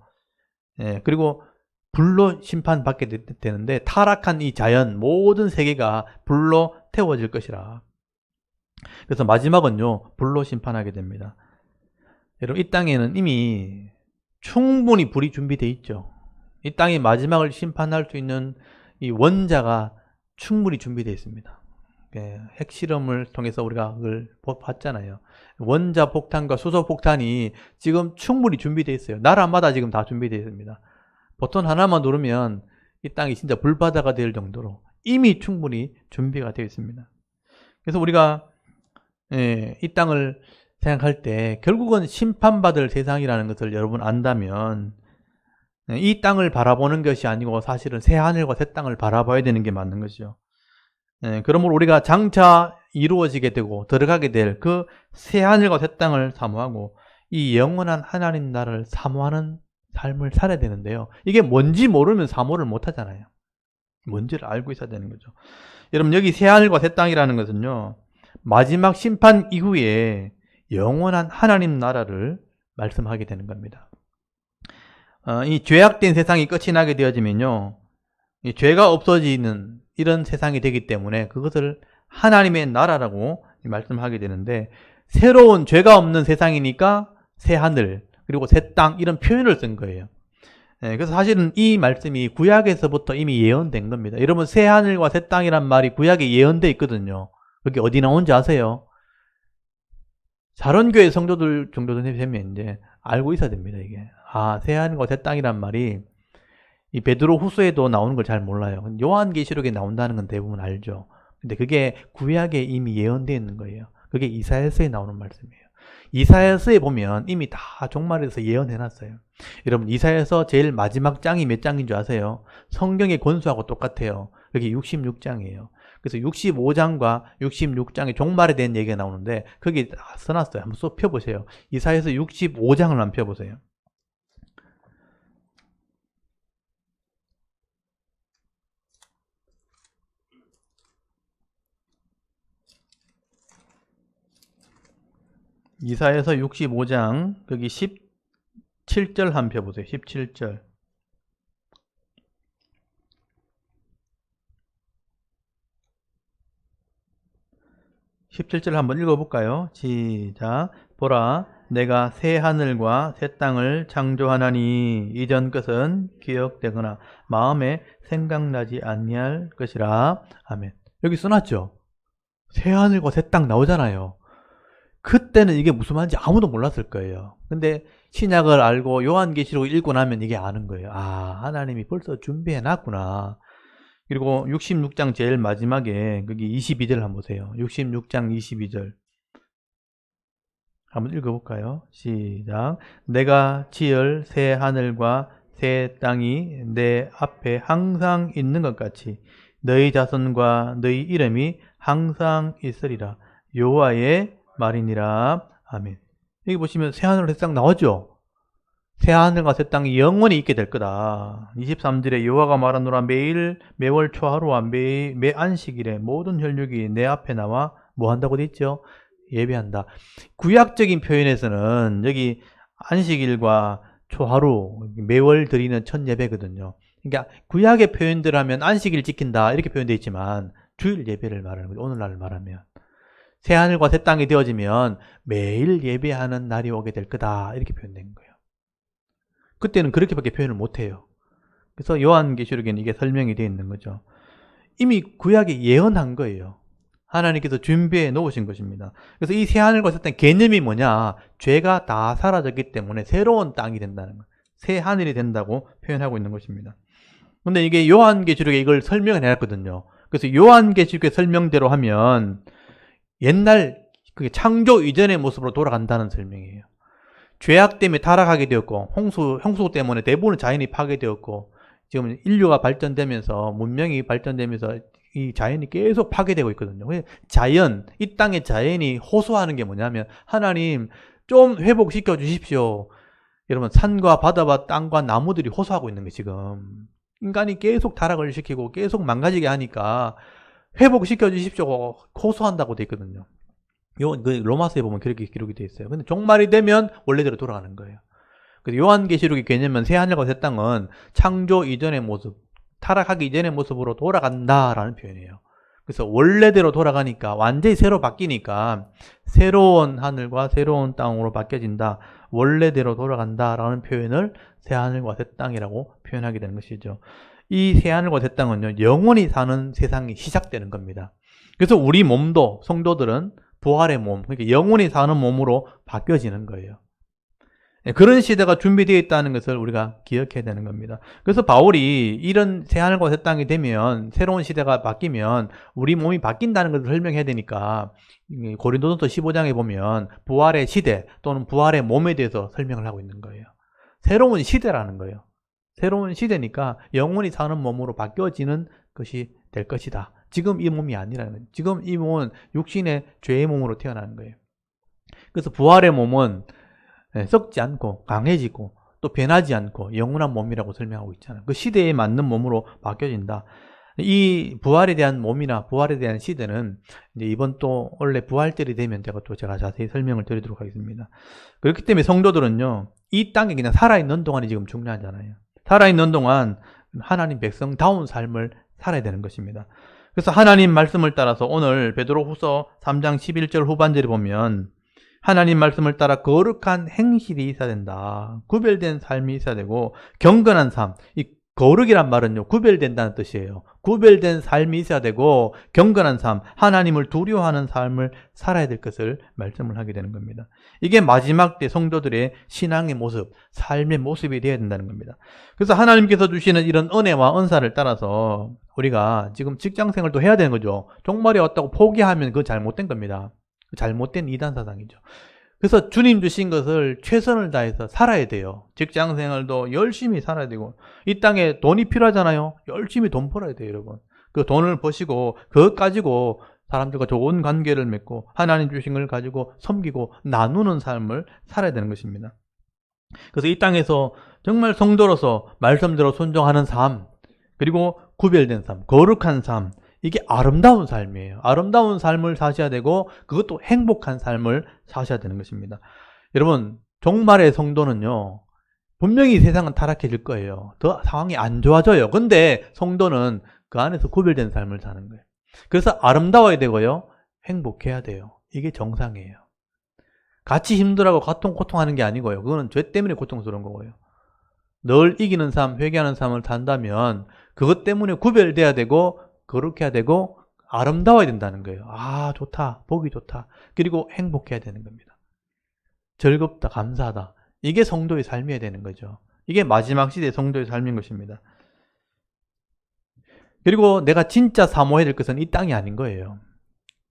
그리고 불로 심판받게 되는데 타락한 이 자연, 모든 세계가 불로 태워질 것이라. 그래서 마지막은요, 불로 심판하게 됩니다. 여러분, 이 땅에는 이미 충분히 불이 준비되어 있죠. 이 땅의 마지막을 심판할 수 있는 이 원자가 충분히 준비되어 있습니다. 핵실험을 통해서 우리가 그걸 봤잖아요. 원자 폭탄과 수소 폭탄이 지금 충분히 준비되어 있어요. 나라마다 지금 다 준비되어 있습니다. 버튼 하나만 누르면 이 땅이 진짜 불바다가 될 정도로 이미 충분히 준비가 되어 있습니다. 그래서 우리가 이 땅을 생각할 때 결국은 심판받을 세상이라는 것을 여러분 안다면 이 땅을 바라보는 것이 아니고 사실은 새 하늘과 새 땅을 바라봐야 되는 게 맞는 것이죠. 그러므로 우리가 장차 이루어지게 되고 들어가게 될 그 새 하늘과 새 땅을 사모하고 이 영원한 하나님 나라를 사모하는 삶을 살아야 되는데요. 이게 뭔지 모르면 사모를 못 하잖아요. 뭔지를 알고 있어야 되는 거죠. 여러분, 여기 새 하늘과 새 땅이라는 것은요, 마지막 심판 이후에 영원한 하나님 나라를 말씀하게 되는 겁니다. 이 죄악된 세상이 끝이 나게 되어지면요, 이 죄가 없어지는 이런 세상이 되기 때문에 그것을 하나님의 나라라고 말씀하게 되는데, 새로운 죄가 없는 세상이니까 새 하늘 그리고 새 땅 이런 표현을 쓴 거예요. 그래서 사실은 이 말씀이 구약에서부터 이미 예언된 겁니다. 여러분, 새 하늘과 새 땅이란 말이 구약에 예언되어 있거든요. 그게 어디 나온지 아세요? 사론교회 성도들 정도 되면 이제 알고 있어야 됩니다. 이게 새 하늘과 새 땅이란 말이 이 베드로 후서에도 나오는 걸 잘 몰라요. 요한계시록에 나온다는 건 대부분 알죠. 근데 그게 구약에 이미 예언되어 있는 거예요. 그게 이사야서에 나오는 말씀이에요. 이사야서에 보면 이미 다 종말에서 예언해놨어요. 여러분, 이사야서 제일 마지막 장이 몇 장인 줄 아세요? 성경의 권수하고 똑같아요. 그게 66장이에요. 그래서 65장과 66장의 종말에 대한 얘기가 나오는데 거기 써놨어요. 한번 써 펴보세요. 이사야서 65장을 한번 펴보세요. 이사야서 65장 거기 17절 한번 펴보세요. 17절. 17절 한번 읽어볼까요? 시작. 보라, 내가 새 하늘과 새 땅을 창조하나니 이전 것은 기억되거나 마음에 생각나지 아니할 것이라. 아멘. 여기 써놨죠? 새 하늘과 새 땅 나오잖아요. 그때는 이게 무슨 말인지 아무도 몰랐을 거예요. 근데 신약을 알고 요한계시록을 읽고 나면 이게 아는 거예요. 하나님이 벌써 준비해 놨구나. 그리고 66장 제일 마지막에 거기 22절 한번 보세요. 66장 22절 한번 읽어볼까요? 시작. 내가 지을 새 하늘과 새 땅이 내 앞에 항상 있는 것 같이 너희 자손과 너희 이름이 항상 있으리라. 여호와의 말이니라. 아멘. 여기 보시면 새 하늘과 새 땅 나오죠? 새 하늘과 새 땅이 영원히 있게 될 거다. 23절에 여호와가 말하노라. 매월 초하루와 매 안식일에 모든 혈육이 내 앞에 나와 뭐 한다고 돼 있죠? 예배한다. 구약적인 표현에서는 여기 안식일과 초하루, 매월 드리는 첫 예배거든요. 그러니까 구약의 표현들 하면 안식일 지킨다 이렇게 표현되어 있지만 주일 예배를 말하는 거죠. 오늘날을 말하면 새 하늘과 새 땅이 되어지면 매일 예배하는 날이 오게 될 거다 이렇게 표현된 거예요. 그때는 그렇게밖에 표현을 못해요. 그래서 요한계시록에는 이게 설명이 되어 있는 거죠. 이미 구약에 예언한 거예요. 하나님께서 준비해 놓으신 것입니다. 그래서 이 새하늘과 새 땅 개념이 뭐냐? 죄가 다 사라졌기 때문에 새로운 땅이 된다는 거예요. 새 하늘이 된다고 표현하고 있는 것입니다. 근데 이게 요한계시록에 이걸 설명을 해놨거든요. 그래서 요한계시록의 설명대로 하면 옛날 그게 창조 이전의 모습으로 돌아간다는 설명이에요. 죄악 때문에 타락하게 되었고 홍수 때문에 대부분의 자연이 파괴되었고 지금 인류가 발전되면서 문명이 발전되면서 이 자연이 계속 파괴되고 있거든요. 자연, 이 땅의 자연이 호소하는 게 뭐냐면 하나님 좀 회복시켜 주십시오. 여러분 산과 바다와 땅과 나무들이 호소하고 있는 게 지금 인간이 계속 타락을 시키고 계속 망가지게 하니까 회복시켜 주십시오 호소한다고 돼 있거든요. 그 로마서에 보면 그렇게 기록이 돼 있어요. 근데 종말이 되면 원래대로 돌아가는 거예요. 그래서 요한계시록의 개념은 새하늘과 새 땅은 창조 이전의 모습, 타락하기 이전의 모습으로 돌아간다라는 표현이에요. 그래서 원래대로 돌아가니까 완전히 새로 바뀌니까 새로운 하늘과 새로운 땅으로 바뀌어진다. 원래대로 돌아간다라는 표현을 새하늘과 새 땅이라고 표현하게 되는 것이죠. 이 새하늘과 새 땅은요, 영원히 사는 세상이 시작되는 겁니다. 그래서 우리 몸도 성도들은 부활의 몸, 그러니까 영원히 사는 몸으로 바뀌어지는 거예요. 그런 시대가 준비되어 있다는 것을 우리가 기억해야 되는 겁니다. 그래서 바울이 이런 새하늘과 새 땅이 되면 새로운 시대가 바뀌면 우리 몸이 바뀐다는 것을 설명해야 되니까 고린도전서 15장에 보면 부활의 시대 또는 부활의 몸에 대해서 설명을 하고 있는 거예요. 새로운 시대라는 거예요. 새로운 시대니까 영원히 사는 몸으로 바뀌어지는 것이 될 것이다. 지금 이 몸이 아니라는 거예요. 지금 이 몸은 육신의 죄의 몸으로 태어나는 거예요. 그래서 부활의 몸은 썩지 않고 강해지고 또 변하지 않고 영원한 몸이라고 설명하고 있잖아요. 그 시대에 맞는 몸으로 바뀌어진다. 이 부활에 대한 몸이나 부활에 대한 시대는 이제 이번 또 원래 부활절이 되면 제가 자세히 설명을 드리도록 하겠습니다. 그렇기 때문에 성도들은요, 이 땅에 그냥 살아있는 동안이 지금 중요하잖아요. 살아있는 동안 하나님 백성다운 삶을 살아야 되는 것입니다. 그래서 하나님 말씀을 따라서 오늘 베드로후서 3장 11절 후반절에 보면 하나님 말씀을 따라 거룩한 행실이 있어야 된다. 구별된 삶이 있어야 되고 경건한 삶. 이 거룩이란 말은요, 구별된다는 뜻이에요. 구별된 삶이 있어야 되고 경건한 삶, 하나님을 두려워하는 삶을 살아야 될 것을 말씀을 하게 되는 겁니다. 이게 마지막 때 성도들의 신앙의 모습, 삶의 모습이 되어야 된다는 겁니다. 그래서 하나님께서 주시는 이런 은혜와 은사를 따라서 우리가 지금 직장생활도 해야 되는 거죠. 종말이 왔다고 포기하면 그건 잘못된 겁니다. 잘못된 이단 사상이죠. 그래서 주님 주신 것을 최선을 다해서 살아야 돼요. 직장 생활도 열심히 살아야 되고, 이 땅에 돈이 필요하잖아요. 열심히 돈 벌어야 돼요, 여러분. 그 돈을 버시고 그것 가지고 사람들과 좋은 관계를 맺고 하나님 주신 걸 가지고 섬기고 나누는 삶을 살아야 되는 것입니다. 그래서 이 땅에서 정말 성도로서 말씀대로 순종하는 삶, 그리고 구별된 삶, 거룩한 삶, 이게 아름다운 삶이에요. 아름다운 삶을 사셔야 되고 그것도 행복한 삶을 사셔야 되는 것입니다. 여러분, 종말의 성도는요, 분명히 세상은 타락해질 거예요. 더 상황이 안 좋아져요. 근데 성도는 그 안에서 구별된 삶을 사는 거예요. 그래서 아름다워야 되고요, 행복해야 돼요. 이게 정상이에요. 같이 힘들어하고 같은 고통하는 게 아니고요. 그거는 죄 때문에 고통스러운 거고요. 늘 이기는 삶, 회개하는 삶을 산다면 그것 때문에 구별돼야 되고 거룩해야 되고 아름다워야 된다는 거예요. 아, 좋다. 보기 좋다. 그리고 행복해야 되는 겁니다. 즐겁다. 감사하다. 이게 성도의 삶이어야 되는 거죠. 이게 마지막 시대의 성도의 삶인 것입니다. 그리고 내가 진짜 사모해야 될 것은 이 땅이 아닌 거예요.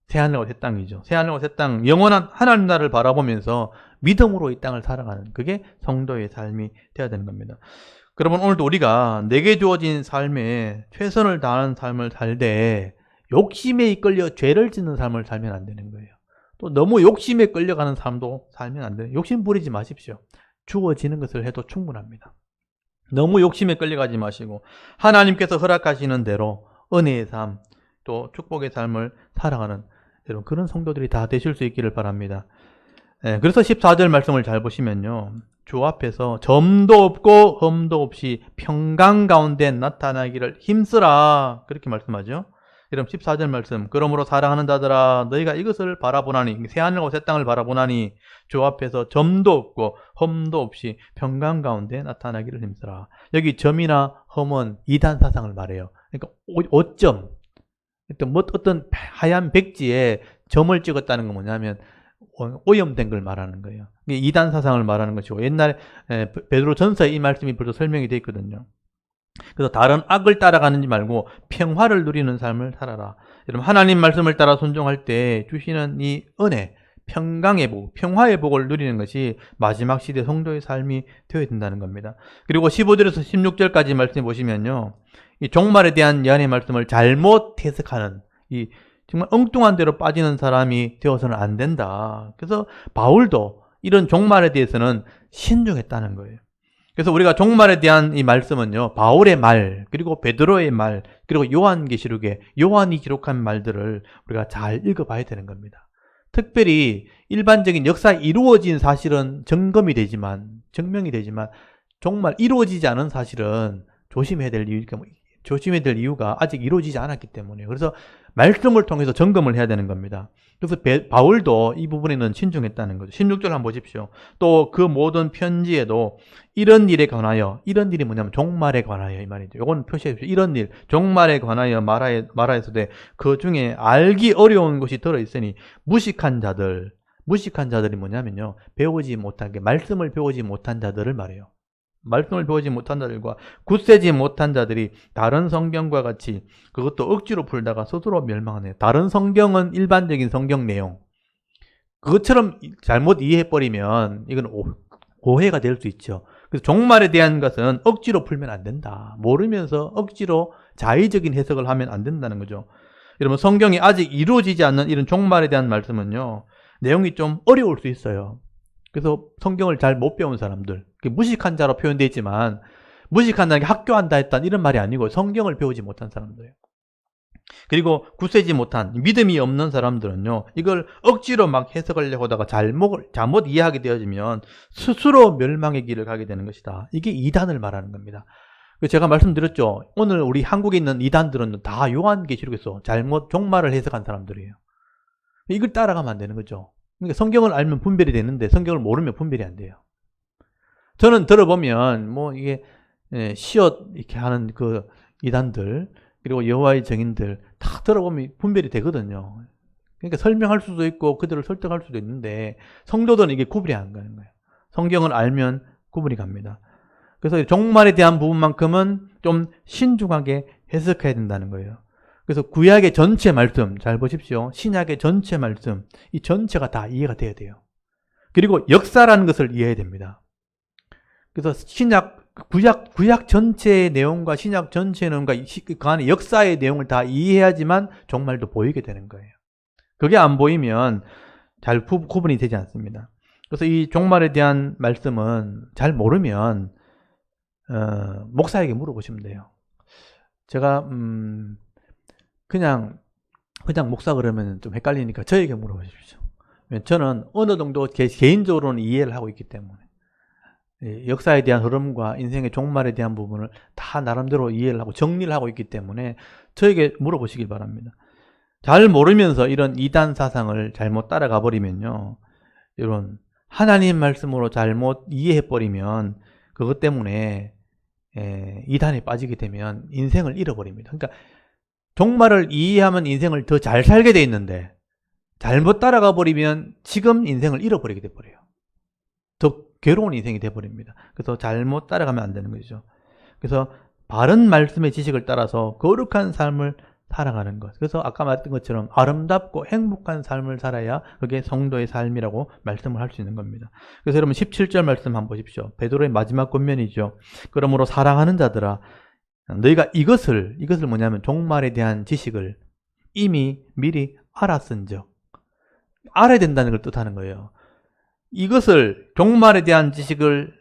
새하늘과 새 땅이죠. 새하늘과 새 땅, 영원한 하나님 나라를 바라보면서 믿음으로 이 땅을 살아가는, 그게 성도의 삶이 되어야 되는 겁니다. 그러면 오늘도 우리가 내게 주어진 삶에 최선을 다하는 삶을 살되 욕심에 이끌려 죄를 짓는 삶을 살면 안 되는 거예요. 또 너무 욕심에 끌려가는 삶도 살면 안 돼요. 욕심 부리지 마십시오. 주어지는 것을 해도 충분합니다. 너무 욕심에 끌려가지 마시고 하나님께서 허락하시는 대로 은혜의 삶, 또 축복의 삶을 살아가는 여러분, 그런 성도들이 다 되실 수 있기를 바랍니다. 그래서 14절 말씀을 잘 보시면요, 주 앞에서 점도 없고 흠도 없이 평강 가운데 나타나기를 힘쓰라, 그렇게 말씀하죠. 여러분, 14절 말씀, 그러므로 사랑하는 자들아 너희가 이것을 바라보나니, 새하늘과 새 땅을 바라보나니 주 앞에서 점도 없고 흠도 없이 평강 가운데 나타나기를 힘쓰라. 여기 점이나 흠은 이단 사상을 말해요. 그러니까 오점, 어떤 하얀 백지에 점을 찍었다는 건 뭐냐면 오염된 걸 말하는 거예요. 이게 이단 사상을 말하는 것이고, 옛날에 베드로전서에 이 말씀이 벌써 설명이 되어 있거든요. 그래서 다른 악을 따라가는지 말고 평화를 누리는 삶을 살아라. 여러분, 하나님 말씀을 따라 순종할 때 주시는 이 은혜, 평강의 복, 평화의 복을 누리는 것이 마지막 시대 성도의 삶이 되어야 된다는 겁니다. 그리고 15절에서 16절까지 말씀 보시면요, 이 종말에 대한 예언의 말씀을 잘못 해석하는, 이 정말 엉뚱한 대로 빠지는 사람이 되어서는 안 된다. 그래서 바울도 이런 종말에 대해서는 신중했다는 거예요. 그래서 우리가 종말에 대한 이 말씀은요, 바울의 말, 그리고 베드로의 말, 그리고 요한계시록에 요한이 기록한 말들을 우리가 잘 읽어봐야 되는 겁니다. 특별히 일반적인 역사에 이루어진 사실은 증명이 되지만 정말 이루어지지 않은 사실은 조심해야 될 이유가 아직 이루어지지 않았기 때문에, 그래서 말씀을 통해서 점검을 해야 되는 겁니다. 그래서 바울도 이 부분에는 신중했다는 거죠. 16절 한번 보십시오. 또 그 모든 편지에도 이런 일에 관하여, 이런 일이 뭐냐면 종말에 관하여 이 말이죠. 이건 표시해 주십시오. 이런 일, 종말에 관하여 말하였으되 그 중에 알기 어려운 것이 들어있으니 무식한 자들이 뭐냐면요, 배우지 못한 게, 말씀을 배우지 못한 자들을 말해요. 말씀을 배우지 못한 자들과 굳세지 못한 자들이 다른 성경과 같이 그것도 억지로 풀다가 스스로 멸망하네요. 다른 성경은 일반적인 성경 내용, 그것처럼 잘못 이해해버리면 이건 오해가 될 수 있죠. 그래서 종말에 대한 것은 억지로 풀면 안 된다. 모르면서 억지로 자의적인 해석을 하면 안 된다는 거죠. 여러분, 성경이 아직 이루어지지 않는 이런 종말에 대한 말씀은요, 내용이 좀 어려울 수 있어요. 그래서 성경을 잘 못 배운 사람들, 무식한 자로 표현되어 있지만, 무식한 자에게 학교한다 했단 이런 말이 아니고 성경을 배우지 못한 사람들이에요. 그리고 굳세지 못한, 믿음이 없는 사람들은요, 이걸 억지로 막 해석하려고 하다가 잘못 이해하게 되어지면 스스로 멸망의 길을 가게 되는 것이다. 이게 이단을 말하는 겁니다. 제가 말씀드렸죠. 오늘 우리 한국에 있는 이단들은 다 요한계시록에서 잘못 종말을 해석한 사람들이에요. 이걸 따라가면 안 되는 거죠. 그러니까 성경을 알면 분별이 되는데 성경을 모르면 분별이 안 돼요. 저는 들어보면 이게 시옷 이렇게 하는 그 이단들, 그리고 여호와의 증인들 다 들어보면 분별이 되거든요. 그러니까 설명할 수도 있고 그들을 설득할 수도 있는데 성도들은 이게 구분이 안 가는 거예요. 성경을 알면 구분이 갑니다. 그래서 종말에 대한 부분만큼은 좀 신중하게 해석해야 된다는 거예요. 그래서 구약의 전체 말씀 잘 보십시오. 신약의 전체 말씀, 이 전체가 다 이해가 돼야 돼요. 그리고 역사라는 것을 이해해야 됩니다. 그래서 구약 전체의 내용과 신약 전체의 내용과 그 안에 역사의 내용을 다 이해해야지만 종말도 보이게 되는 거예요. 그게 안 보이면 잘 구분이 되지 않습니다. 그래서 이 종말에 대한 말씀은 잘 모르면 목사에게 물어보시면 돼요. 제가 그냥 목사 그러면 좀 헷갈리니까 저에게 물어보십시오. 저는 어느 정도 개인적으로는 이해를 하고 있기 때문에 역사에 대한 흐름과 인생의 종말에 대한 부분을 다 나름대로 이해를 하고 정리를 하고 있기 때문에 저에게 물어보시길 바랍니다. 잘 모르면서 이런 이단 사상을 잘못 따라가 버리면요, 이런 하나님 말씀으로 잘못 이해해 버리면 그것 때문에 이단에 빠지게 되면 인생을 잃어버립니다. 그러니까 종말을 이해하면 인생을 더 잘 살게 돼 있는데 잘못 따라가 버리면 지금 인생을 잃어버리게 돼 버려요. 더 괴로운 인생이 돼 버립니다. 그래서 잘못 따라가면 안 되는 거죠. 그래서 바른 말씀의 지식을 따라서 거룩한 삶을 살아가는 것. 그래서 아까 말했던 것처럼 아름답고 행복한 삶을 살아야 그게 성도의 삶이라고 말씀을 할 수 있는 겁니다. 그래서 여러분 17절 말씀 한번 보십시오. 베드로의 마지막 권면이죠. 그러므로 사랑하는 자들아, 너희가 이것을 뭐냐면 종말에 대한 지식을 이미 미리 알았은즉, 알아야 된다는 걸 뜻하는 거예요. 이것을 종말에 대한 지식을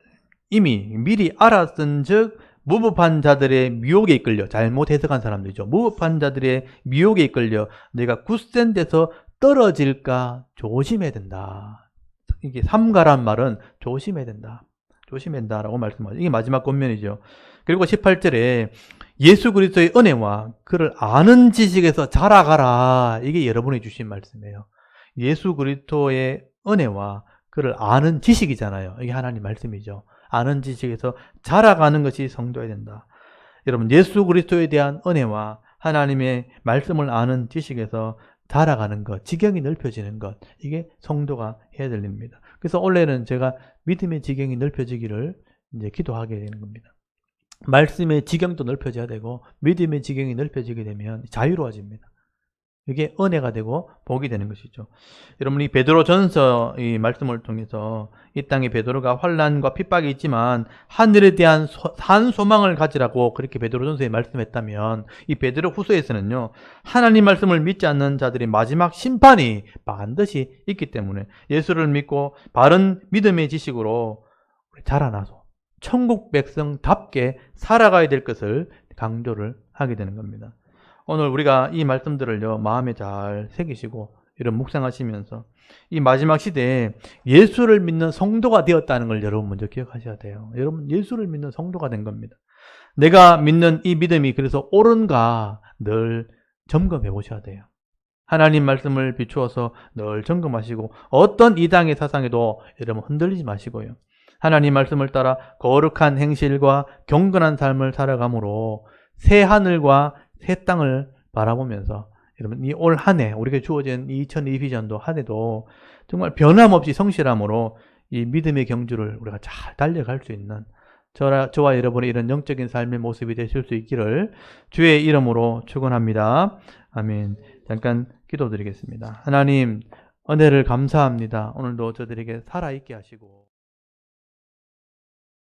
이미 미리 알았은즉 무법한 자들의 미혹에 이끌려, 잘못 해석한 사람들이죠. 무법한 자들의 미혹에 이끌려 내가 굳센 데서 떨어질까 조심해야 된다. 이게 삼가란 말은 조심해야 된다. 조심해야 된다라고 말씀하죠. 이게 마지막 권면이죠. 그리고 18절에 예수 그리스도의 은혜와 그를 아는 지식에서 자라가라. 이게 여러분이 주신 말씀이에요. 예수 그리스도의 은혜와 그를 아는 지식이잖아요. 이게 하나님 말씀이죠. 아는 지식에서 자라가는 것이 성도여야 된다. 여러분, 예수 그리스도에 대한 은혜와 하나님의 말씀을 아는 지식에서 자라가는 것, 지경이 넓혀지는 것, 이게 성도가 해야 될 일입니다. 그래서 원래는 제가 믿음의 지경이 넓혀지기를 이제 기도하게 되는 겁니다. 말씀의 지경도 넓혀져야 되고 믿음의 지경이 넓혀지게 되면 자유로워집니다. 이게 은혜가 되고 복이 되는 것이죠. 여러분, 이 베드로전서 이 말씀을 통해서 이 땅에 베드로가 환난과 핍박이 있지만 하늘에 대한 산 소망을 가지라고 그렇게 베드로전서에 말씀했다면, 이 베드로 후서에서는요, 하나님 말씀을 믿지 않는 자들의 마지막 심판이 반드시 있기 때문에 예수를 믿고 바른 믿음의 지식으로 자라나서 천국 백성답게 살아가야 될 것을 강조를 하게 되는 겁니다. 오늘 우리가 이 말씀들을요, 마음에 잘 새기시고 이런 묵상하시면서 이 마지막 시대에 예수를 믿는 성도가 되었다는 걸 여러분 먼저 기억하셔야 돼요. 여러분, 예수를 믿는 성도가 된 겁니다. 내가 믿는 이 믿음이 그래서 옳은가 늘 점검해 보셔야 돼요. 하나님 말씀을 비추어서 늘 점검하시고 어떤 이당의 사상에도 여러분 흔들리지 마시고요. 하나님 말씀을 따라 거룩한 행실과 경건한 삶을 살아감으로 새 하늘과 새 땅을 바라보면서 여러분, 이 올 한 해 우리에게 주어진 2022년도 한 해도 정말 변함없이 성실함으로 이 믿음의 경주를 우리가 잘 달려갈 수 있는 저와 여러분의 이런 영적인 삶의 모습이 되실 수 있기를 주의 이름으로 축원합니다. 아멘. 잠깐 기도드리겠습니다. 하나님, 은혜를 감사합니다. 오늘도 저들에게 살아있게 하시고